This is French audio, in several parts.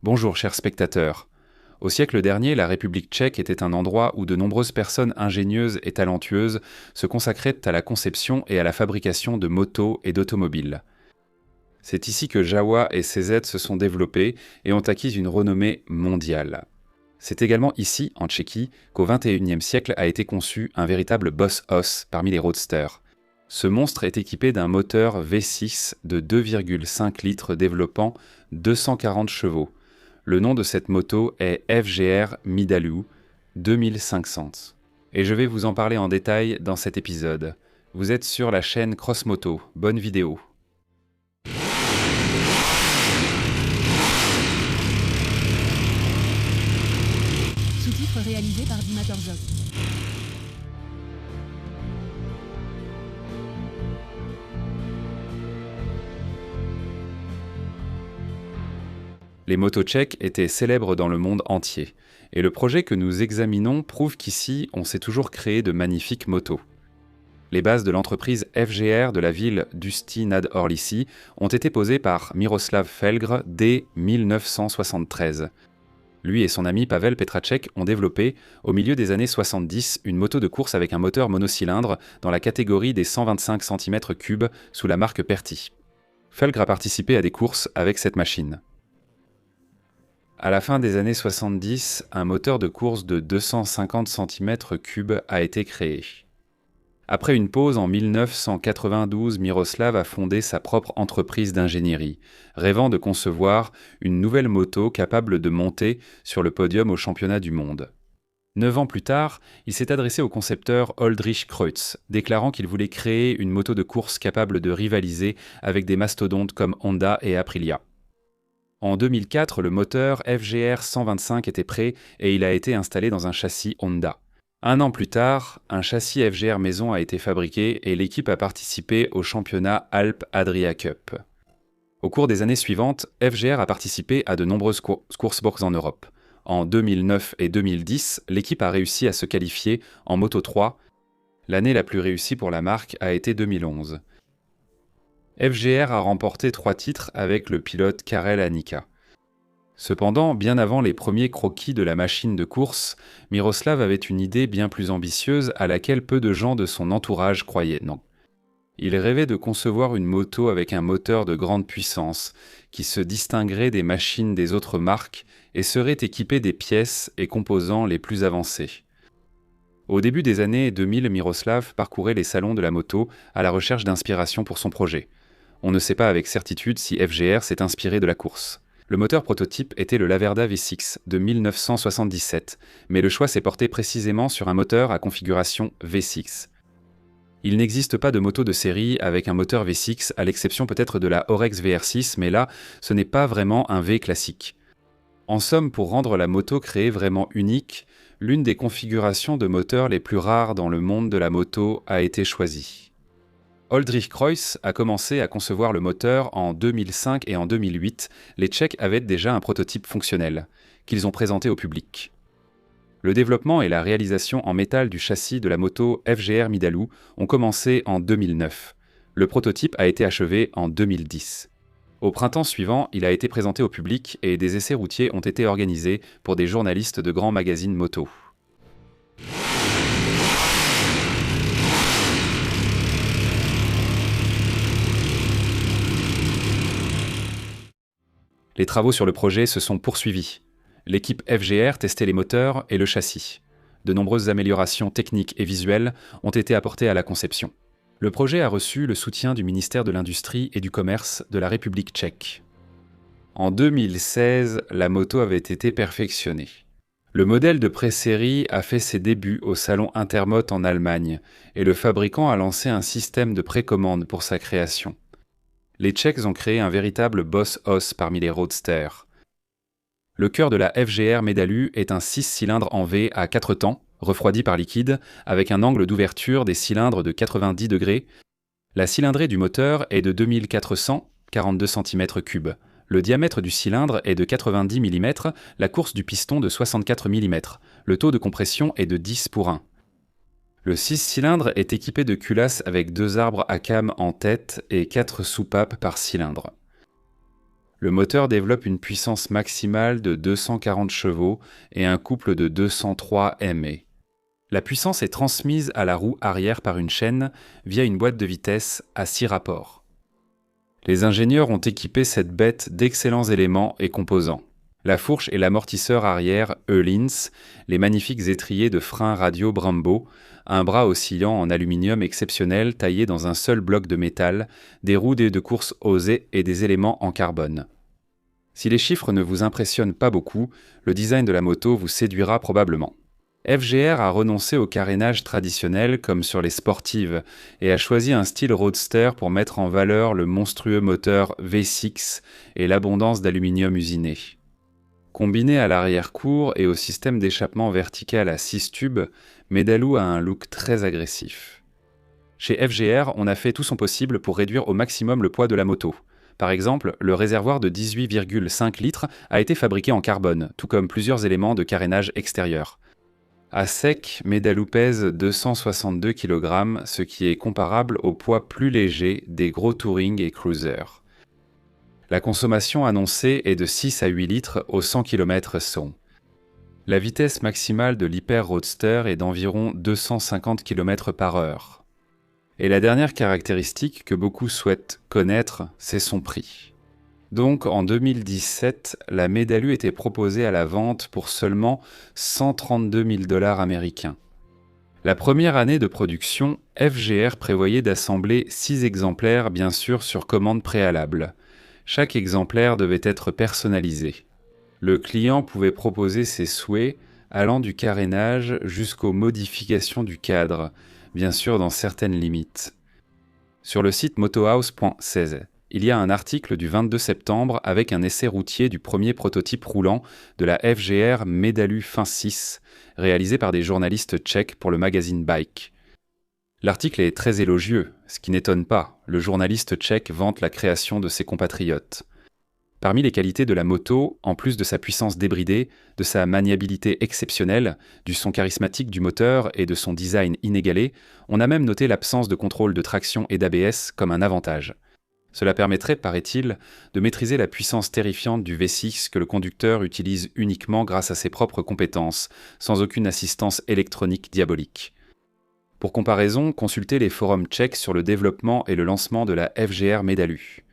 Bonjour chers spectateurs. Au siècle dernier, la République tchèque était un endroit où de nombreuses personnes ingénieuses et talentueuses se consacraient à la conception et à la fabrication de motos et d'automobiles. C'est ici que Jawa et CZ se sont développés et ont acquis une renommée mondiale. C'est également ici, en Tchéquie, qu'au XXIe siècle a été conçu un véritable boss-os parmi les roadsters. Ce monstre est équipé d'un moteur V6 de 2,5 litres développant 240 chevaux. Le nom de cette moto est FGR Midalu 2500. Et je vais vous en parler en détail dans cet épisode. Vous êtes sur la chaîne Crossmoto. Bonne vidéo. Sous-titres réalisés par Dimator Zog. Les motos tchèques étaient célèbres dans le monde entier. Et le projet que nous examinons prouve qu'ici, on sait toujours créer de magnifiques motos. Les bases de l'entreprise FGR de la ville d'Ústí nad Orlicí ont été posées par Miroslav Felgr dès 1973. Lui et son ami Pavel Petracek ont développé, au milieu des années 70, une moto de course avec un moteur monocylindre dans la catégorie des 125 cm3 sous la marque Perti. Felgr a participé à des courses avec cette machine. À la fin des années 70, un moteur de course de 250 cm3 a été créé. Après une pause en 1992, Miroslav a fondé sa propre entreprise d'ingénierie, rêvant de concevoir une nouvelle moto capable de monter sur le podium au championnat du monde. 9 ans plus tard, il s'est adressé au concepteur Oldrich Kreutz, déclarant qu'il voulait créer une moto de course capable de rivaliser avec des mastodontes comme Honda et Aprilia. En 2004, le moteur FGR 125 était prêt et il a été installé dans un châssis Honda. Un an plus tard, un châssis FGR maison a été fabriqué et l'équipe a participé au championnat Alpe Adria Cup. Au cours des années suivantes, FGR a participé à de nombreuses courses box en Europe. En 2009 et 2010, l'équipe a réussi à se qualifier en Moto 3. L'année la plus réussie pour la marque a été 2011. FGR a remporté 3 titres avec le pilote Karel Anika. Cependant, bien avant les premiers croquis de la machine de course, Miroslav avait une idée bien plus ambitieuse à laquelle peu de gens de son entourage croyaient. Non. Il rêvait de concevoir une moto avec un moteur de grande puissance, qui se distinguerait des machines des autres marques et serait équipée des pièces et composants les plus avancés. Au début des années 2000, Miroslav parcourait les salons de la moto à la recherche d'inspiration pour son projet. On ne sait pas avec certitude si FGR s'est inspiré de la course. Le moteur prototype était le Laverda V6 de 1977, mais le choix s'est porté précisément sur un moteur à configuration V6. Il n'existe pas de moto de série avec un moteur V6, à l'exception peut-être de la Orex VR6, mais là, ce n'est pas vraiment un V classique. En somme, pour rendre la moto créée vraiment unique, l'une des configurations de moteur les plus rares dans le monde de la moto a été choisie. Oldrich Kreutz a commencé à concevoir le moteur en 2005 et en 2008, les Tchèques avaient déjà un prototype fonctionnel, qu'ils ont présenté au public. Le développement et la réalisation en métal du châssis de la moto FGR Midalu ont commencé en 2009. Le prototype a été achevé en 2010. Au printemps suivant, il a été présenté au public et des essais routiers ont été organisés pour des journalistes de grands magazines moto. Les travaux sur le projet se sont poursuivis. L'équipe FGR testait les moteurs et le châssis. De nombreuses améliorations techniques et visuelles ont été apportées à la conception. Le projet a reçu le soutien du ministère de l'Industrie et du Commerce de la République tchèque. En 2016, la moto avait été perfectionnée. Le modèle de pré-série a fait ses débuts au salon Intermot en Allemagne et le fabricant a lancé un système de précommande pour sa création. Les Tchèques ont créé un véritable boss-os parmi les roadsters. Le cœur de la FGR Midalu est un 6 cylindres en V à 4 temps, refroidi par liquide, avec un angle d'ouverture des cylindres de 90 degrés. La cylindrée du moteur est de 2442 cm3. Le diamètre du cylindre est de 90 mm, la course du piston de 64 mm. Le taux de compression est de 10:1. Le 6 cylindres est équipé de culasses avec 2 arbres à cames en tête et 4 soupapes par cylindre. Le moteur développe une puissance maximale de 240 chevaux et un couple de 203 MA. La puissance est transmise à la roue arrière par une chaîne via une boîte de vitesses à 6 rapports. Les ingénieurs ont équipé cette bête d'excellents éléments et composants. La fourche et l'amortisseur arrière Öhlins, les magnifiques étriers de frein radio Brembo, un bras oscillant en aluminium exceptionnel taillé dans un seul bloc de métal, des roues de course osées et des éléments en carbone. Si les chiffres ne vous impressionnent pas beaucoup, le design de la moto vous séduira probablement. FGR a renoncé au carénage traditionnel comme sur les sportives et a choisi un style roadster pour mettre en valeur le monstrueux moteur V6 et l'abondance d'aluminium usiné. Combiné à l'arrière-cour et au système d'échappement vertical à 6 tubes, Medalu a un look très agressif. Chez FGR, on a fait tout son possible pour réduire au maximum le poids de la moto. Par exemple, le réservoir de 18,5 litres a été fabriqué en carbone, tout comme plusieurs éléments de carénage extérieur. À sec, Medalu pèse 262 kg, ce qui est comparable au poids plus léger des gros touring et cruisers. La consommation annoncée est de 6 à 8 litres au 100 km/h. La vitesse maximale de l'Hyper Roadster est d'environ 250 km/h. Et la dernière caractéristique que beaucoup souhaitent connaître, c'est son prix. Donc en 2017, la Medalu était proposée à la vente pour seulement 132 000 $ américains. La première année de production, FGR prévoyait d'assembler 6 exemplaires bien sûr sur commande préalable. Chaque exemplaire devait être personnalisé. Le client pouvait proposer ses souhaits allant du carénage jusqu'aux modifications du cadre, bien sûr dans certaines limites. Sur le site motohouse.16, il y a un article du 22 septembre avec un essai routier du premier prototype roulant de la FGR Medalu Fin 6, réalisé par des journalistes tchèques pour le magazine Bike. L'article est très élogieux, ce qui n'étonne pas, le journaliste tchèque vante la création de ses compatriotes. Parmi les qualités de la moto, en plus de sa puissance débridée, de sa maniabilité exceptionnelle, du son charismatique du moteur et de son design inégalé, on a même noté l'absence de contrôle de traction et d'ABS comme un avantage. Cela permettrait, paraît-il, de maîtriser la puissance terrifiante du V6 que le conducteur utilise uniquement grâce à ses propres compétences, sans aucune assistance électronique diabolique. Pour comparaison, consultez les forums tchèques sur le développement et le lancement de la FGR Medalu.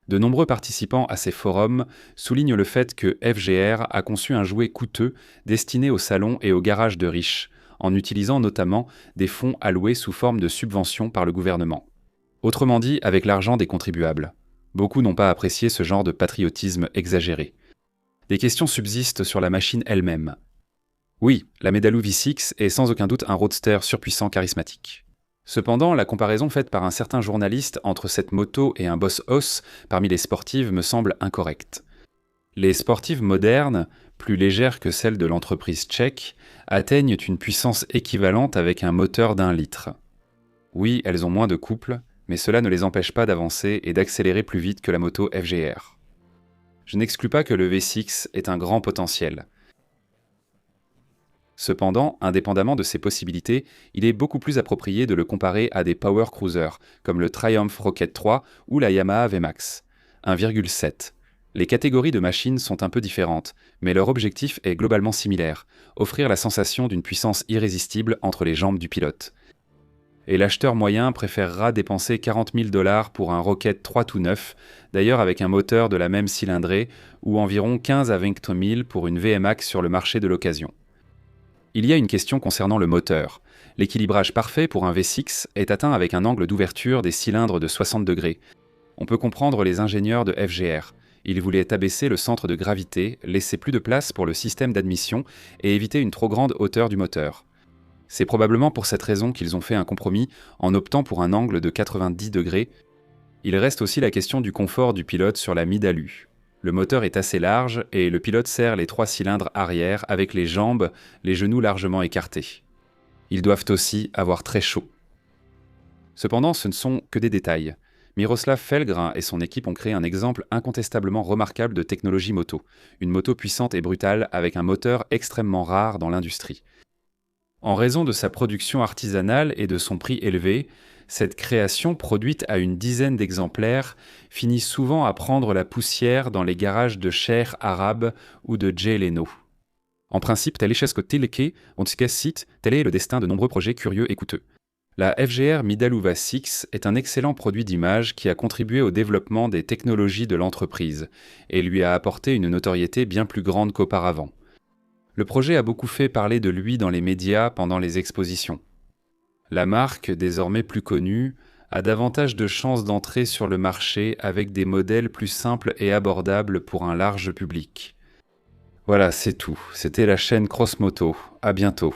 De nombreux participants à ces forums soulignent le fait que FGR a conçu un jouet coûteux destiné aux salons et aux garages de riches, en utilisant notamment des fonds alloués sous forme de subventions par le gouvernement. Autrement dit, avec l'argent des contribuables. Beaucoup n'ont pas apprécié ce genre de patriotisme exagéré. Des questions subsistent sur la machine elle-même. Oui, la Medalu V6 est sans aucun doute un roadster surpuissant charismatique. Cependant, la comparaison faite par un certain journaliste entre cette moto et un Boss Hoss parmi les sportives me semble incorrecte. Les sportives modernes, plus légères que celles de l'entreprise tchèque, atteignent une puissance équivalente avec un moteur d'1 litre. Oui, elles ont moins de couple, mais cela ne les empêche pas d'avancer et d'accélérer plus vite que la moto FGR. Je n'exclus pas que le V6 ait un grand potentiel. Cependant, indépendamment de ses possibilités, il est beaucoup plus approprié de le comparer à des power cruisers, comme le Triumph Rocket 3 ou la Yamaha VMAX, 1,7. Les catégories de machines sont un peu différentes, mais leur objectif est globalement similaire, offrir la sensation d'une puissance irrésistible entre les jambes du pilote. Et l'acheteur moyen préférera dépenser 40 000 $ pour un Rocket 3 tout neuf, d'ailleurs avec un moteur de la même cylindrée, ou environ 15 à 20 000 pour une VMAX sur le marché de l'occasion. Il y a une question concernant le moteur. L'équilibrage parfait pour un V6 est atteint avec un angle d'ouverture des cylindres de 60 degrés. On peut comprendre les ingénieurs de FGR. Ils voulaient abaisser le centre de gravité, laisser plus de place pour le système d'admission et éviter une trop grande hauteur du moteur. C'est probablement pour cette raison qu'ils ont fait un compromis en optant pour un angle de 90 degrés. Il reste aussi la question du confort du pilote sur la Medalu. Le moteur est assez large et le pilote serre les 3 cylindres arrière avec les jambes, les genoux largement écartés. Ils doivent aussi avoir très chaud. Cependant, ce ne sont que des détails. Miroslav Felgrin et son équipe ont créé un exemple incontestablement remarquable de technologie moto. Une moto puissante et brutale avec un moteur extrêmement rare dans l'industrie. En raison de sa production artisanale et de son prix élevé, Cette création, produite à une dizaine d'exemplaires, finit souvent à prendre la poussière dans les garages de Cher Arab ou de Jay Leno. En principe, tel est ce tilke, on cite, tel est le destin de nombreux projets curieux et coûteux. La FGR Midaluva 6 est un excellent produit d'image qui a contribué au développement des technologies de l'entreprise et lui a apporté une notoriété bien plus grande qu'auparavant. Le projet a beaucoup fait parler de lui dans les médias pendant les expositions. La marque, désormais plus connue, a davantage de chances d'entrer sur le marché avec des modèles plus simples et abordables pour un large public. Voilà, c'est tout. C'était la chaîne Crossmoto. À bientôt.